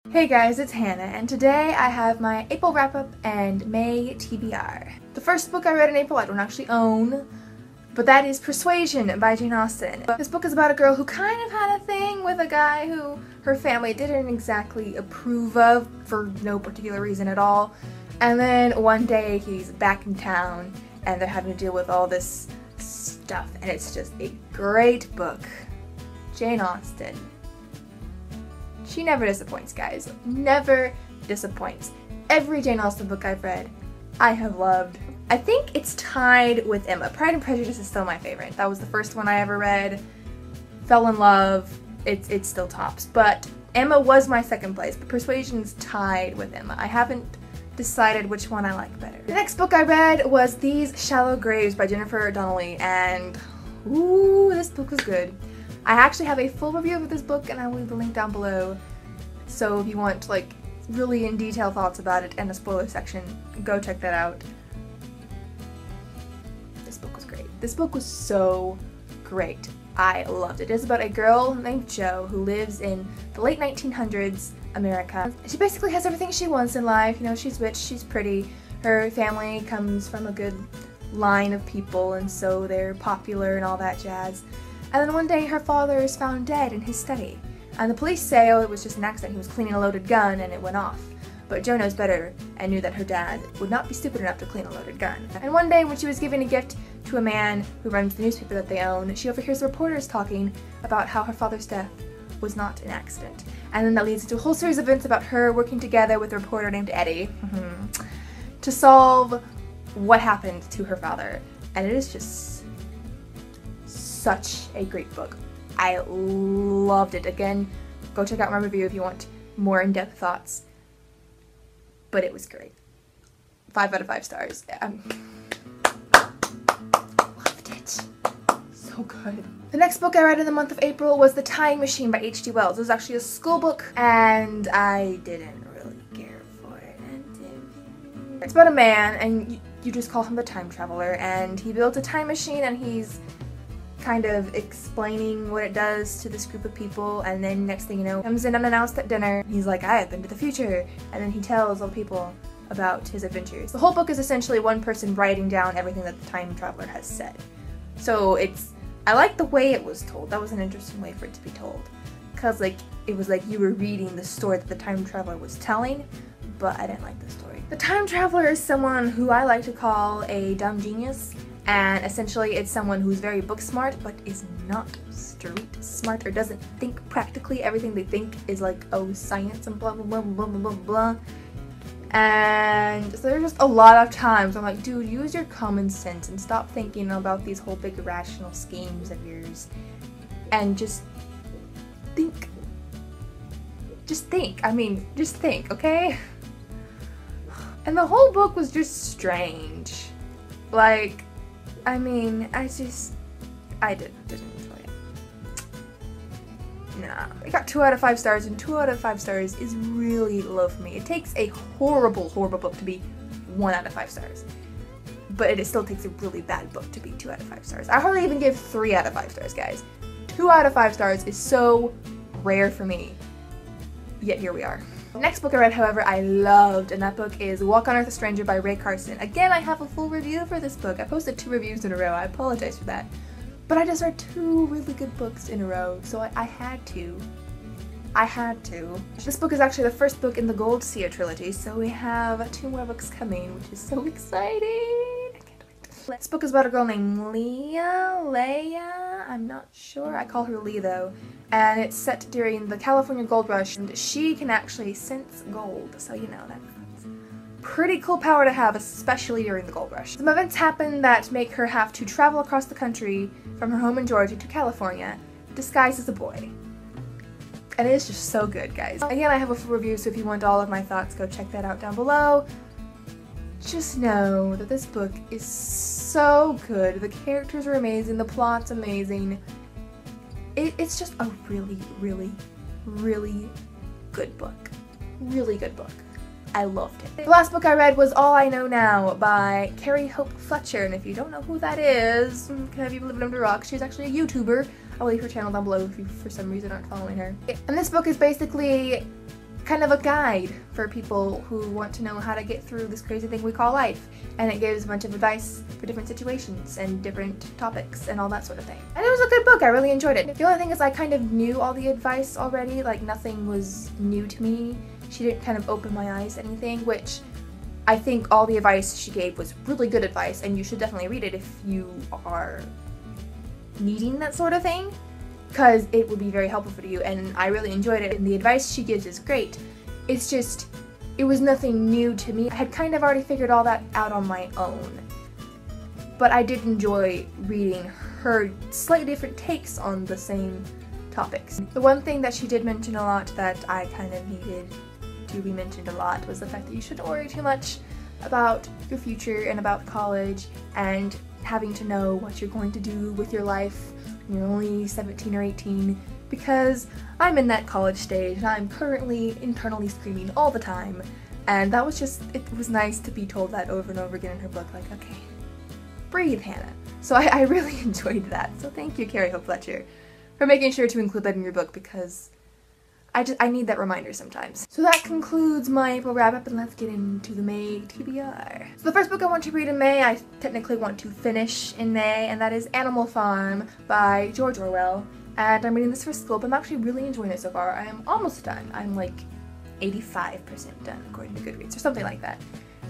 Hey guys, it's Hannah, and today I have my April wrap-up and May TBR. The first book I read in April I don't actually own, but that is Persuasion by Jane Austen. This book is about a girl who kind of had a thing with a guy who her family didn't exactly approve of for no particular reason at all. And then one day he's back in town and they're having to deal with all this stuff, and it's just a great book. Jane Austen. She never disappoints, guys. Never disappoints. Every Jane Austen book I've read, I have loved. I think it's tied with Emma. Pride and Prejudice is still my favorite. That was the first one I ever read. Fell in love. It still tops. But Emma was my second place, but Persuasion's tied with Emma. I haven't decided which one I like better. The next book I read was These Shallow Graves by Jennifer Donnelly, and ooh, this book was good. I actually have a full review of this book and I will leave the link down below, so if you want like really in detail thoughts about it and the spoiler section, go check that out. This book was great. This book was so great. I loved it. It is about a girl named Jo who lives in the late 1900s America. She basically has everything she wants in life. You know, she's rich, she's pretty, her family comes from a good line of people and so they're popular and all that jazz. And then one day her father is found dead in his study. And the police say, oh, it was just an accident, he was cleaning a loaded gun and it went off. But Jo knows better and knew that her dad would not be stupid enough to clean a loaded gun. And one day when she was giving a gift to a man who runs the newspaper that they own, she overhears the reporters talking about how her father's death was not an accident. And then that leads to a whole series of events about her working together with a reporter named Eddie to solve what happened to her father. And it is just such a great book. I loved it. Again, go check out my review if you want more in-depth thoughts. But it was great. 5 out of 5 stars. Loved it. So good. The next book I read in the month of April was The Time Machine by H.G. Wells. It was actually a school book and I didn't really care for it. It's about a man and you just call him the time traveler, and he built a time machine and he's kind of explaining what it does to this group of people, and then next thing you know, comes in unannounced at dinner. He's like, I have been to the future, and then he tells all the people about his adventures. The whole book is essentially one person writing down everything that the time traveler has said. So I like the way it was told. That was an interesting way for it to be told, because like it was like you were reading the story that the time traveler was telling, but I didn't like the story. The time traveler is someone who I like to call a dumb genius. And essentially it's someone who's very book smart but is not street smart or doesn't think practically. Everything they think is like, oh, science and blah blah blah blah blah blah. And so there's just a lot of times I'm like, dude, use your common sense and stop thinking about these whole big irrational schemes of yours and just think. Just think. I mean, just think, okay? And the whole book was just strange. Like, I mean, I didn't enjoy it. Nah. I got 2 out of 5 stars, and 2 out of 5 stars is really low for me. It takes a horrible, horrible book to be 1 out of 5 stars. But it still takes a really bad book to be 2 out of 5 stars. I hardly even give 3 out of 5 stars, guys. 2 out of 5 stars is so rare for me. Yet here we are. The next book I read, however, I loved, and that book is Walk on Earth a Stranger by Ray Carson. Again, I have a full review for this book. I posted 2 reviews in a row. I apologize for that. But I just read 2 really good books in a row, so I had to. I had to. This book is actually the first book in the Gold Seer trilogy, so we have 2 more books coming, which is so exciting. I can't wait. This book is about a girl named Leia, I'm not sure. I call her Lee though. And it's set during the California Gold Rush, and she can actually sense gold, so you know, that's pretty cool power to have, especially during the Gold Rush. Some events happen that make her have to travel across the country from her home in Georgia to California, disguised as a boy. And it is just so good, guys. Again, I have a full review, so if you want all of my thoughts, go check that out down below. Just know that this book is so good. The characters are amazing, the plot's amazing. It's just a really, really, really good book. Really good book. I loved it. The last book I read was All I Know Now by Carrie Hope Fletcher, and if you don't know who that is, kind of people living under rocks, she's actually a YouTuber. I'll leave her channel down below if you for some reason aren't following her. And this book is basically kind of a guide for people who want to know how to get through this crazy thing we call life. And it gives a bunch of advice for different situations and different topics and all that sort of thing. And it was a good book. I really enjoyed it. The only thing is I kind of knew all the advice already. Like, nothing was new to me. She didn't kind of open my eyes to anything, which I think all the advice she gave was really good advice, and you should definitely read it if you are needing that sort of thing, because it will be very helpful for you, and I really enjoyed it, and the advice she gives is great. It's just, it was nothing new to me. I had kind of already figured all that out on my own, but I did enjoy reading her slightly different takes on the same topics. The one thing that she did mention a lot that I kind of needed to be mentioned a lot was the fact that you shouldn't worry too much about your future and about college and having to know what you're going to do with your life when you're only 17 or 18, because I'm in that college stage and I'm currently internally screaming all the time, and that was just, it was nice to be told that over and over again in her book, like, okay, breathe, Hannah. So I really enjoyed that, so thank you, Carrie Hope Fletcher, for making sure to include that in your book, because I need that reminder sometimes. So that concludes my April wrap-up, and let's get into the May TBR. So the first book I want to read in May, I technically want to finish in May, and that is Animal Farm by George Orwell. And I'm reading this for school, but I'm actually really enjoying it so far. I am almost done. I'm like 85% done, according to GOODREADS, or something like that.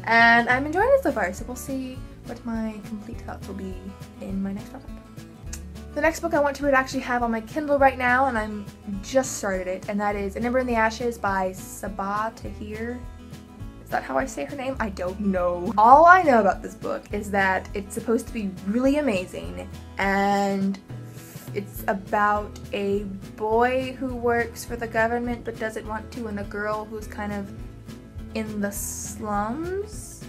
And I'm enjoying it so far, so we'll see what my complete thoughts will be in my next wrap-up. The next book I want to read I actually have on my Kindle right now, and I'm just started it, and that is An Ember in the Ashes by Sabaa Tahir. Is that how I say her name? I don't know. All I know about this book is that it's supposed to be really amazing, and it's about a boy who works for the government but doesn't want to, and a girl who's kind of in the slums.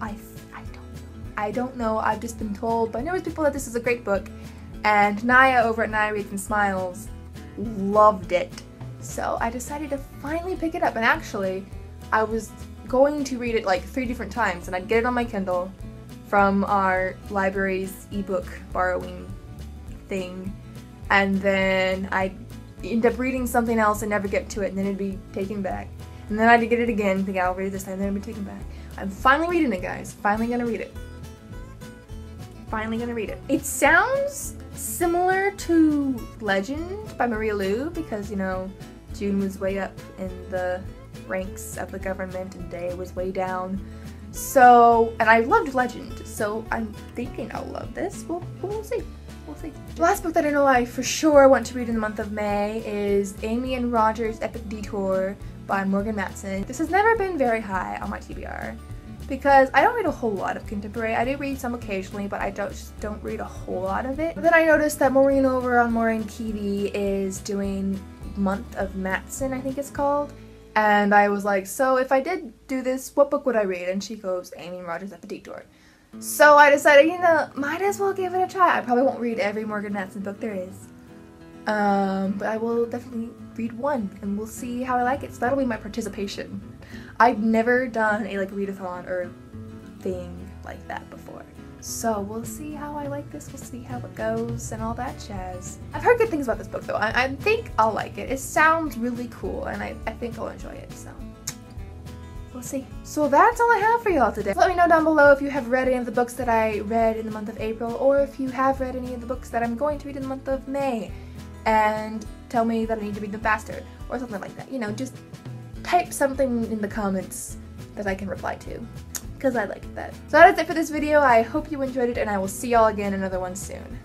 I don't know. I've just been told by numerous people that this is a great book. And Naya over at Naya Reads and Smiles loved it. So I decided to finally pick it up, and actually I was going to read it like 3 different times, and I'd get it on my Kindle from our library's ebook borrowing thing, and then I'd end up reading something else and never get to it, and then it'd be taken back. And then I'd get it again, think I'll read it this time, and then it'd be taken back. I'm finally reading it, guys. Finally gonna read it. Finally gonna read it. It sounds similar to Legend by Maria Lu, because, you know, June was way up in the ranks of the government and Day was way down. So, and I loved Legend, so I'm thinking I'll love this. We'll see. We'll see. The last book that I know I for sure want to read in the month of May is Amy and Roger's Epic Detour by Morgan Matson. This has never been very high on my TBR, because I don't read a whole lot of contemporary. I do read some occasionally, but I don't read a whole lot of it. But then I noticed that Maureen over on Maureen TV is doing Month of Matson, I think it's called. And I was like, so if I did do this, what book would I read? And she goes, Amy and Roger's Epic Detour. So I decided, you know, might as well give it a try. I probably won't read every Morgan Matson book there is. But I will definitely read one, and we'll see how I like it. So that'll be my participation. I've never done a like readathon or thing like that before. So we'll see how I like this, we'll see how it goes and all that jazz. I've heard good things about this book though. I think I'll like it. It sounds really cool, and I think I'll enjoy it, so we'll see. So that's all I have for y'all today. So let me know down below if you have read any of the books that I read in the month of April, or if you have read any of the books that I'm going to read in the month of May, and tell me that I need to read them faster, or something like that. You know, just type something in the comments that I can reply to, because I like that. So that is it for this video. I hope you enjoyed it, and I will see y'all again in another one soon.